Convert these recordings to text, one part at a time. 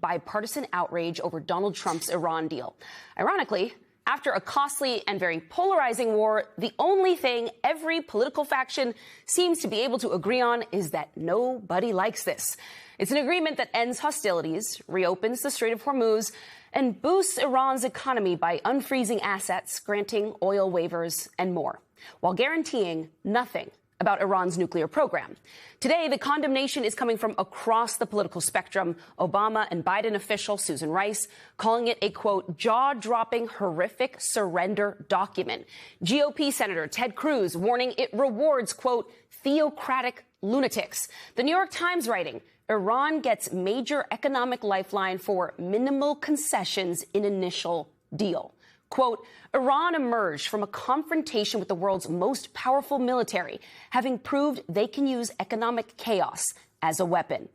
bipartisan outrage over Donald Trump's Iran deal. Ironically, after a costly and very polarizing war, the only thing every political faction seems to be able to agree on is that nobody likes this. It's an agreement that ends hostilities, reopens the Strait of Hormuz, and boosts Iran's economy by unfreezing assets, granting oil waivers, and more, while guaranteeing nothing about Iran's nuclear program. Today, the condemnation is coming from across the political spectrum. Obama and Biden official Susan Rice calling it a, quote, jaw-dropping, horrific surrender document. GOP Senator Ted Cruz warning it rewards, quote, theocratic lunatics. The New York Times writing, Iran gets major economic lifeline for minimal concessions in initial deal. Quote, Iran emerged from a confrontation with the world's most powerful military, having proved they can use economic chaos as a weapon.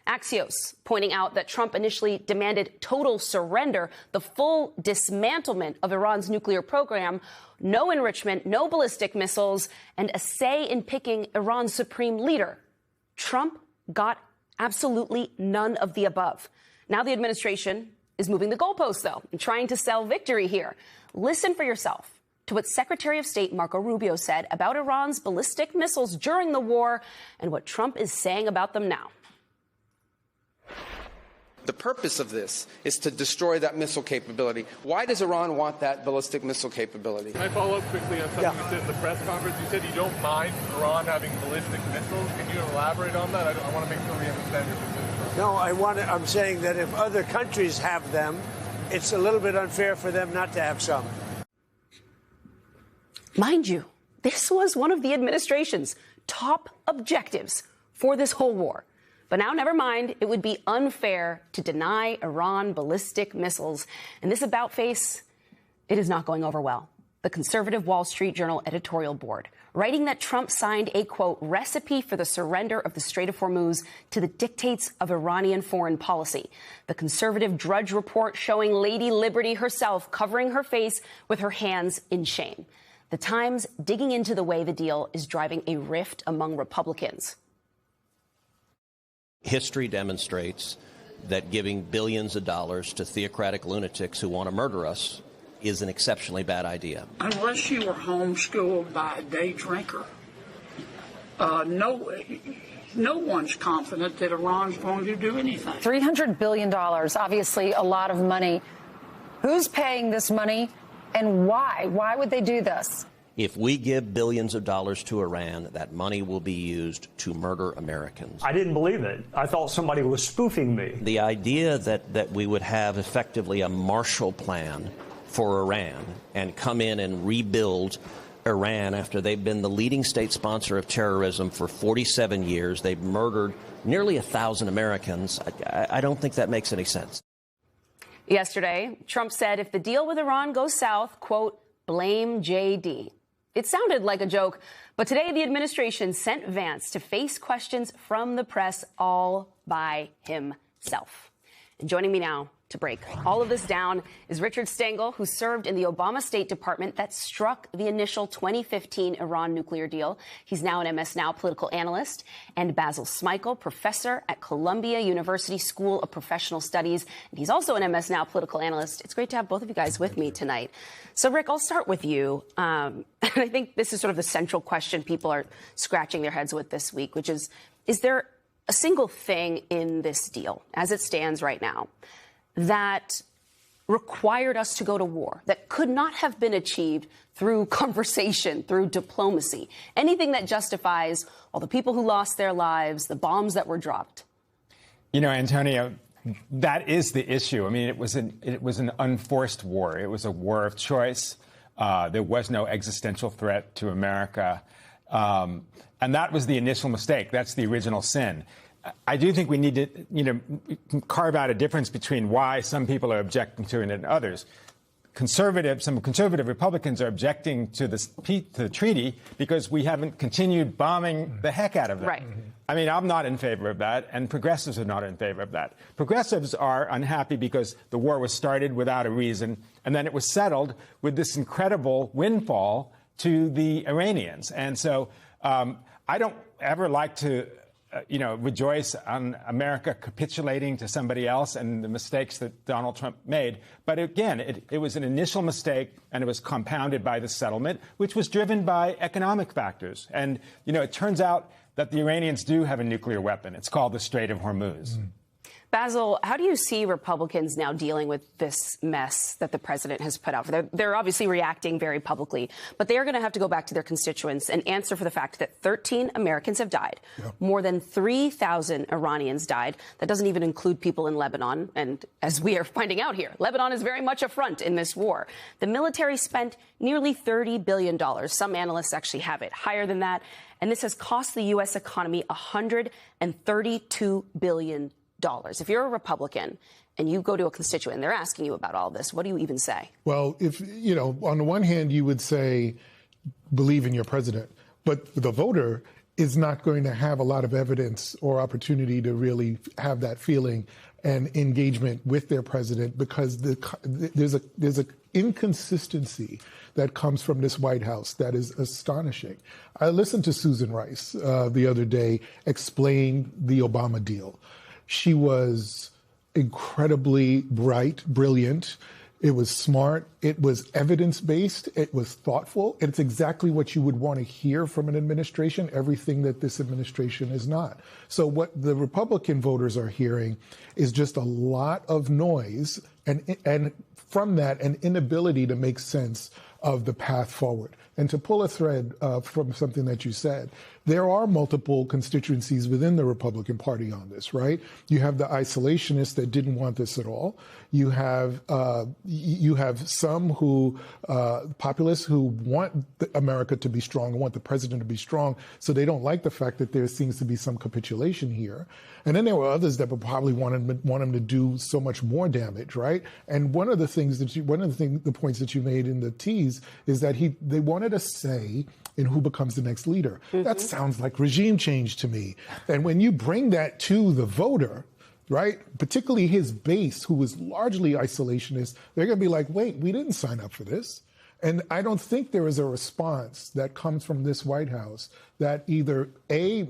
Axios pointing out that Trump initially demanded total surrender, the full dismantlement of Iran's nuclear program, no enrichment, no ballistic missiles, and a say in picking Iran's supreme leader. Trump got absolutely none of the above. Now the administration is moving the goalposts, though, and trying to sell victory here. Listen for yourself to what Secretary of State Marco Rubio said about Iran's ballistic missiles during the war and what Trump is saying about them now. The purpose of this is to destroy that missile capability. Why does Iran want that ballistic missile capability? Can I follow up quickly on something you said in the press conference? You said you don't mind Iran having ballistic missiles. Can you elaborate on that? I want to make sure we understand your position. No, I'm saying that if other countries have them, it's a little bit unfair for them not to have some. Mind you, this was one of the administration's top objectives for this whole war. But now, never mind, it would be unfair to deny Iran ballistic missiles. And this about-face, it is not going over well. The conservative Wall Street Journal editorial board, writing that Trump signed a, quote, recipe for the surrender of the Strait of Hormuz to the dictates of Iranian foreign policy. The conservative Drudge Report showing Lady Liberty herself covering her face with her hands in shame. The Times digging into the way the deal is driving a rift among Republicans. History demonstrates that giving billions of dollars to theocratic lunatics who want to murder us is an exceptionally bad idea. Unless you were homeschooled by a day drinker, no one's confident that Iran's going to do anything. $300 billion, obviously a lot of money. Who's paying this money and why? Why would they do this? If we give billions of dollars to Iran, that money will be used to murder Americans. I didn't believe it. I thought somebody was spoofing me. The idea that we would have effectively a Marshall Plan for Iran and come in and rebuild Iran after they've been the leading state sponsor of terrorism for 47 years. They've murdered nearly 1,000 Americans. I don't think that makes any sense. Yesterday, Trump said if the deal with Iran goes south, quote, blame JD. It sounded like a joke, but today the administration sent Vance to face questions from the press all by himself. And joining me now to break all of this down is Richard Stengel, who served in the Obama State Department that struck the initial 2015 Iran nuclear deal. He's now an MS Now political analyst, and Basil Smikle, professor at Columbia University School of Professional Studies. And he's also an MS Now political analyst. It's great to have both of you guys with me tonight. So, Rick, I'll start with you. And I think this is sort of the central question people are scratching their heads with this week, which is there a single thing in this deal, as it stands right now, that required us to go to war, that could not have been achieved through conversation, through diplomacy, anything that justifies all the people who lost their lives, the bombs that were dropped? You know, Antonio, that is the issue. I mean, it was an unforced war. It was a war of choice. There was no existential threat to America. And that was the initial mistake. That's the original sin. I do think we need to, carve out a difference between why some people are objecting to it and others. Some conservative Republicans are objecting to the treaty because we haven't continued bombing the heck out of them. Right. I mean, I'm not in favor of that, and progressives are not in favor of that. Progressives are unhappy because the war was started without a reason, and then it was settled with this incredible windfall to the Iranians. And so I don't ever like to rejoice on America capitulating to somebody else and the mistakes that Donald Trump made. But again, it was an initial mistake, and it was compounded by the settlement, which was driven by economic factors. And, it turns out that the Iranians do have a nuclear weapon. It's called the Strait of Hormuz. Basil, how do you see Republicans now dealing with this mess that the president has put out? They're obviously reacting very publicly, but they are going to have to go back to their constituents and answer for the fact that 13 Americans have died. Yep. More than 3,000 Iranians died. That doesn't even include people in Lebanon. And as we are finding out here, Lebanon is very much a front in this war. The military spent nearly $30 billion. Some analysts actually have it higher than that. And this has cost the U.S. economy $132 billion. If you're a Republican and you go to a constituent and they're asking you about all this, what do you even say? Well, if, on the one hand, you would say, believe in your president. But the voter is not going to have a lot of evidence or opportunity to really have that feeling and engagement with their president, because there's a inconsistency that comes from this White House that is astonishing. I listened to Susan Rice the other day explain the Obama deal. She was incredibly bright, brilliant. It was smart. It was evidence-based. It was thoughtful. It's exactly what you would want to hear from an administration, everything that this administration is not. So what the Republican voters are hearing is just a lot of noise, and from that, an inability to make sense of the path forward. And to pull a thread from something that you said, there are multiple constituencies within the Republican Party on this, right? You have the isolationists that didn't want this at all. You have some populists who want America to be strong, want the president to be strong, so they don't like the fact that there seems to be some capitulation here. And then there were others that would probably want him to do so much more damage, right? And one of the points that you made in the tease is that they wanted a say in who becomes the next leader. Mm-hmm. That sounds like regime change to me. And when you bring that to the voter, right, particularly his base, who was largely isolationist, they're going to be like, wait, we didn't sign up for this. And I don't think there is a response that comes from this White House that either A,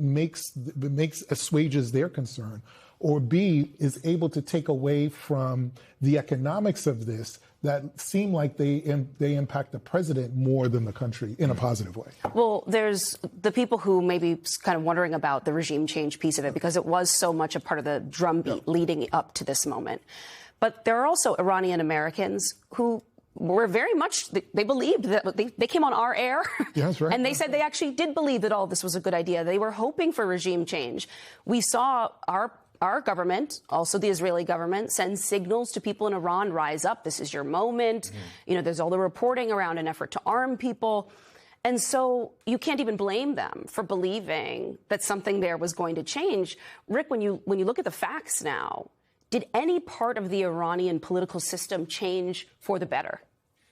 assuages their concern, or B, is able to take away from the economics of this that seem like they impact the president more than the country in a positive way. Well, there's the people who may be kind of wondering about the regime change piece of it, because it was so much a part of the drumbeat leading up to this moment. But there are also Iranian Americans who were very much, they believed that they came on our air. Yeah, that's right. And they said they actually did believe that all this was a good idea. They were hoping for regime change. We saw our government, also the Israeli government, send signals to people in Iran, rise up, this is your moment. Mm-hmm. There's all the reporting around an effort to arm people. And so you can't even blame them for believing that something there was going to change. Rick, when you look at the facts now, did any part of the Iranian political system change for the better?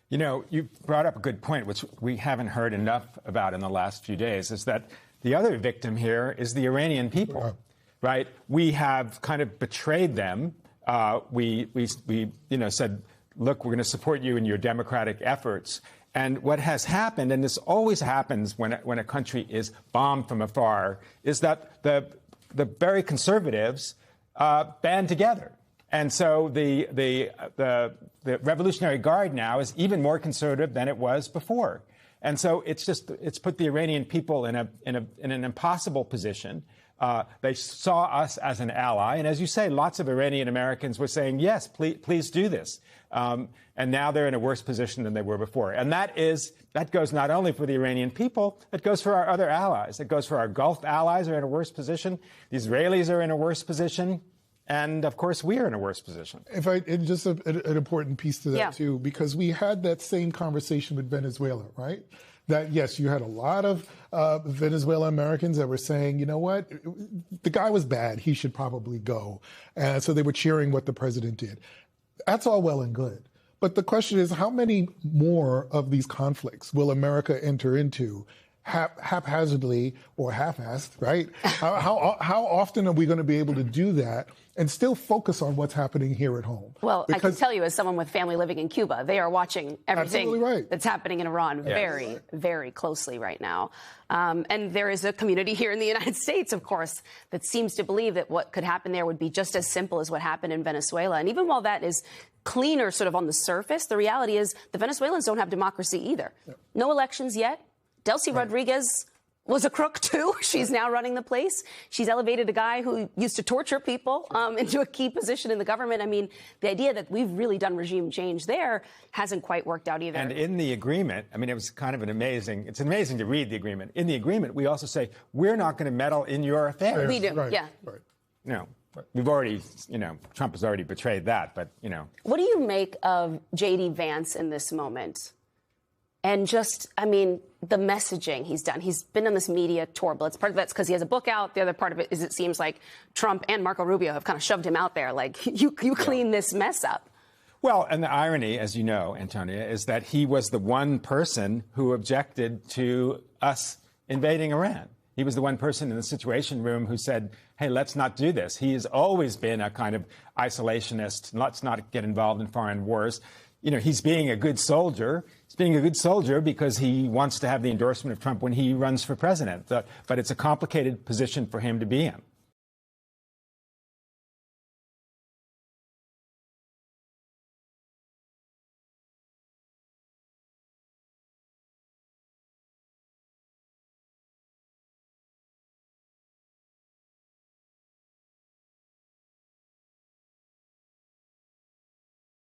You brought up a good point, which we haven't heard enough about in the last few days, is that the other victim here is the Iranian people. Yeah. Right? We have kind of betrayed them. We said, look, we're going to support you in your democratic efforts. And what has happened, and this always happens when a country is bombed from afar, is that the very conservatives band together. And so the Revolutionary Guard now is even more conservative than it was before. And so it's put the Iranian people in an impossible position. They saw us as an ally. And as you say, lots of Iranian Americans were saying, yes, please do this. And now they're in a worse position than they were before. And that goes not only for the Iranian people, it goes for our other allies. It goes for our Gulf allies are in a worse position. The Israelis are in a worse position. And, of course, we are in a worse position. Just an important piece to that, too, because we had that same conversation with Venezuela, right? That, yes, you had a lot of Venezuela Americans that were saying, you know what, the guy was bad, he should probably go. And so they were cheering what the president did. That's all well and good. But the question is, how many more of these conflicts will America enter into haphazardly or half-assed, right? How often are we going to be able to do that and still focus on what's happening here at home? Well, I can tell you, as someone with family living in Cuba, they are watching everything that's happening in Iran very, very closely right now. And there is a community here in the United States, of course, that seems to believe that what could happen there would be just as simple as what happened in Venezuela. And even while that is cleaner sort of on the surface, the reality is the Venezuelans don't have democracy either. No elections yet. Delcy Rodriguez was a crook, too. She's now running the place. She's elevated a guy who used to torture people into a key position in the government. I mean, the idea that we've really done regime change there hasn't quite worked out either. And in the agreement, I mean, it was kind of it's amazing to read the agreement. In the agreement, we also say, we're not going to meddle in your affairs. We do, right. yeah. Right. No. We've already, Trump has already betrayed that, but, What do you make of J.D. Vance in this moment? And just, I mean, the messaging he's done. He's been on this media tour blitz. Part of that's because he has a book out. The other part of it is it seems like Trump and Marco Rubio have kind of shoved him out there. Like, you clean this mess up. Well, and the irony, as you know, Antonia, is that he was the one person who objected to us invading Iran. He was the one person in the Situation Room who said, hey, let's not do this. He has always been a kind of isolationist. Let's not get involved in foreign wars. He's being a good soldier. He's being a good soldier because he wants to have the endorsement of Trump when he runs for president. But it's a complicated position for him to be in.